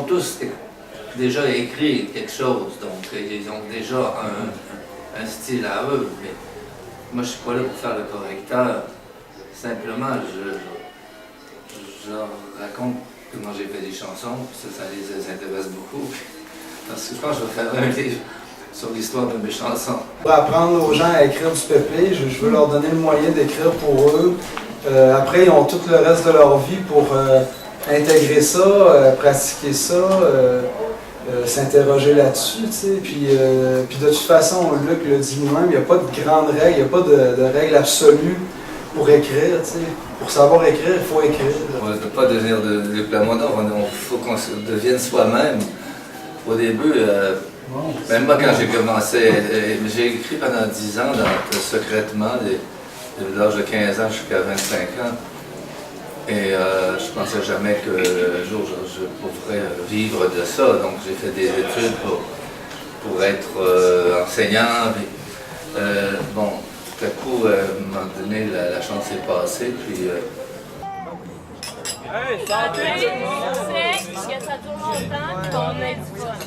tous déjà écrit quelque chose, donc ils ont déjà un style à eux. Mais moi, je suis pas là pour faire le correcteur. Simplement, je leur raconte comment j'ai fait des chansons, puis ça les intéresse beaucoup. Parce que je pense que je vais faire un livre sur l'histoire de mes chansons. Pour apprendre aux gens à écrire du pépé, je veux leur donner le moyen d'écrire pour eux. Après, ils ont tout le reste de leur vie pour intégrer ça, pratiquer ça, s'interroger là-dessus, tu sais. Puis de toute façon, Luc le dit lui-même, il n'y a pas de grandes règles, il n'y a pas de règles absolues pour écrire, tu sais. Pour savoir écrire, il faut écrire. On ne peut pas devenir Luc Plamondon, il faut qu'on devienne soi-même. Au début, même moi quand j'ai commencé, j'ai écrit pendant 10 ans secrètement, de l'âge de 15 ans jusqu'à 25 ans. Et je pensais jamais qu'un jour je pourrais vivre de ça. Donc j'ai fait des études pour être enseignant. Bon, tout à coup, à un moment donné, la chance est passée. Puis, hey, santé! C'est que ça dure longtemps qu'on ait du fun.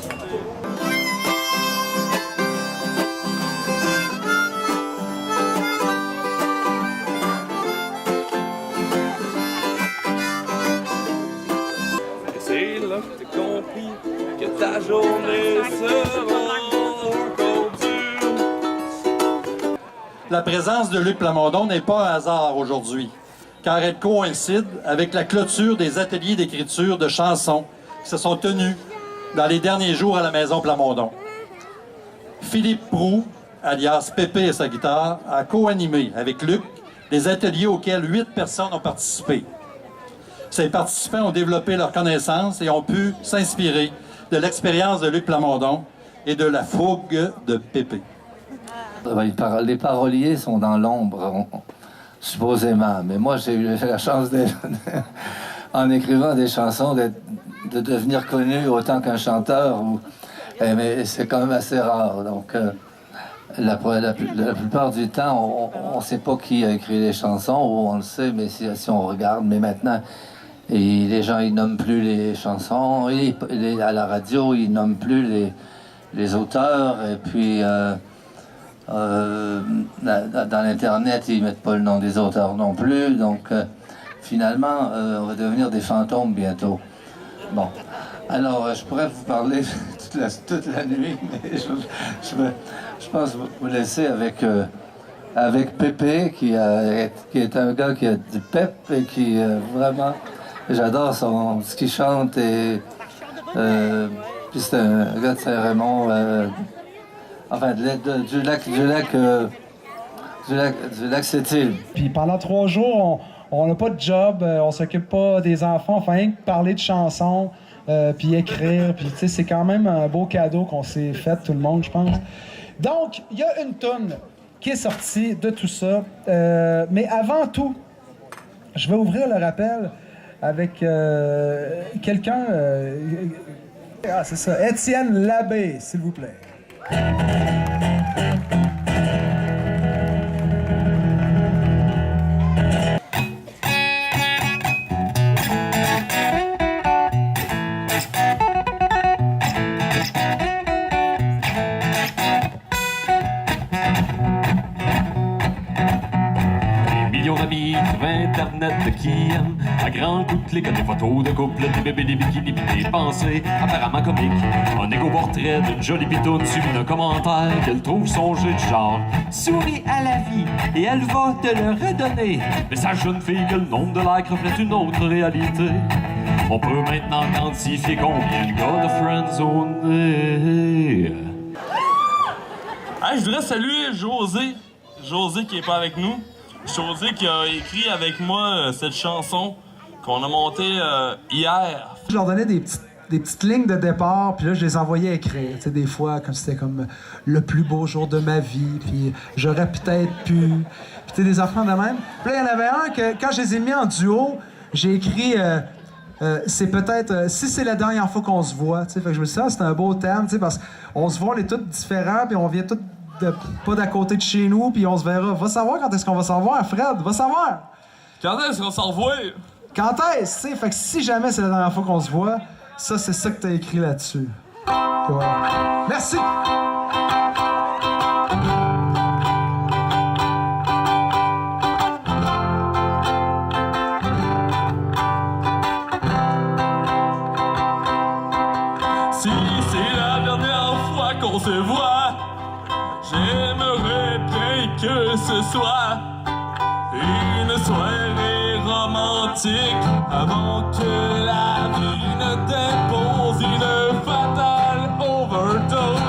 C'est là que t'as compris que ta journée sera encore dure. La présence de Luc Plamondon n'est pas un hasard aujourd'hui, car elle coïncide avec la clôture des ateliers d'écriture de chansons qui se sont tenus dans les derniers jours à la Maison Plamondon. Philippe Proulx, alias Pépé et sa guitare, a co-animé avec Luc les ateliers auxquels 8 personnes ont participé. Ces participants ont développé leurs connaissances et ont pu s'inspirer de l'expérience de Luc Plamondon et de la fougue de Pépé. les paroliers sont dans l'ombre, supposément. Mais moi, j'ai eu la chance, en écrivant des chansons, de devenir connu autant qu'un chanteur. Mais c'est quand même assez rare. Donc, la plupart du temps, on ne sait pas qui a écrit les chansons, ou on le sait, mais si on regarde. Mais maintenant, les gens, ils nomment plus les chansons. À la radio, ils nomment plus les auteurs. Et puis, dans l'Internet, ils mettent pas le nom des auteurs non plus. Donc, finalement, on va devenir des fantômes bientôt. Bon. Alors, je pourrais vous parler toute la nuit, mais je pense vous laisser avec Pépé, qui est un gars qui a du pep et qui vraiment, j'adore ce qu'il chante, et puis c'est un gars de Saint-Raymond, enfin du lac Sept-Îles. Puis pendant 3 jours, on n'a pas de job, on s'occupe pas des enfants, enfin rien que parler de chansons. Puis écrire, puis tu sais, c'est quand même un beau cadeau qu'on s'est fait tout le monde, je pense. Donc, il y a une toune qui est sortie de tout ça, mais avant tout, je vais ouvrir le rappel avec quelqu'un, c'est ça, Étienne Labbé, s'il vous plaît. Internet qui aime à grands coups de clic, des photos de couple, des bébés, des bikinis, pis des pensées apparemment comiques. Un égo-portrait d'une jolie pitoune suivi d'un commentaire qu'elle trouve son jeu de genre. Souris à la vie et elle va te le redonner. Mais sache jeune fille que le nombre de likes reflète une autre réalité. On peut maintenant quantifier combien de gars de friendzone. Hey, je voudrais saluer José. José qui est pas avec nous. José qui a écrit avec moi cette chanson qu'on a montée hier. Je leur donnais des petites lignes de départ, puis là, je les envoyais écrire. Tu sais, des fois, comme c'était comme le plus beau jour de ma vie, puis j'aurais peut-être pu. Puis tu sais, des enfants de même. Puis là, il y en avait un que, quand je les ai mis en duo, j'ai écrit c'est peut-être si c'est la dernière fois qu'on se voit. Tu sais, fait que je me suis dit, c'est un beau thème, tu sais, parce qu'on se voit, on est tous différents, puis on vient tous pas d'à côté de chez nous, puis on se verra. Va savoir quand est-ce qu'on va s'en voir, Fred, va savoir! Quand est-ce qu'on s'en revoit? Quand est-ce, tu sais? Fait que si jamais c'est la dernière fois qu'on se voit, Ça, c'est ça que t'as écrit là-dessus. Voilà. Merci! Si c'est la dernière fois qu'on se voit, j'aimerais bien que ce soit une soirée romantique avant que la vie ne dépose une fatale overdose.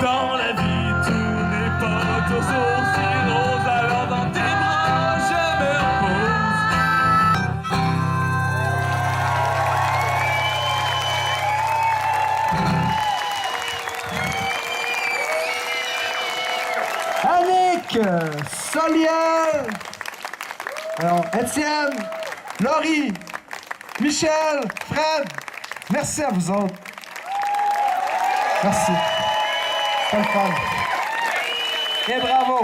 Dans la vie, tout n'est pas toujours si rose, alors dans tes bras, je me repose. Annick, Soliel, alors Étienne, Laurie, Michel, Fred, merci à vous autres. Merci. C'était le fun. Et bravo.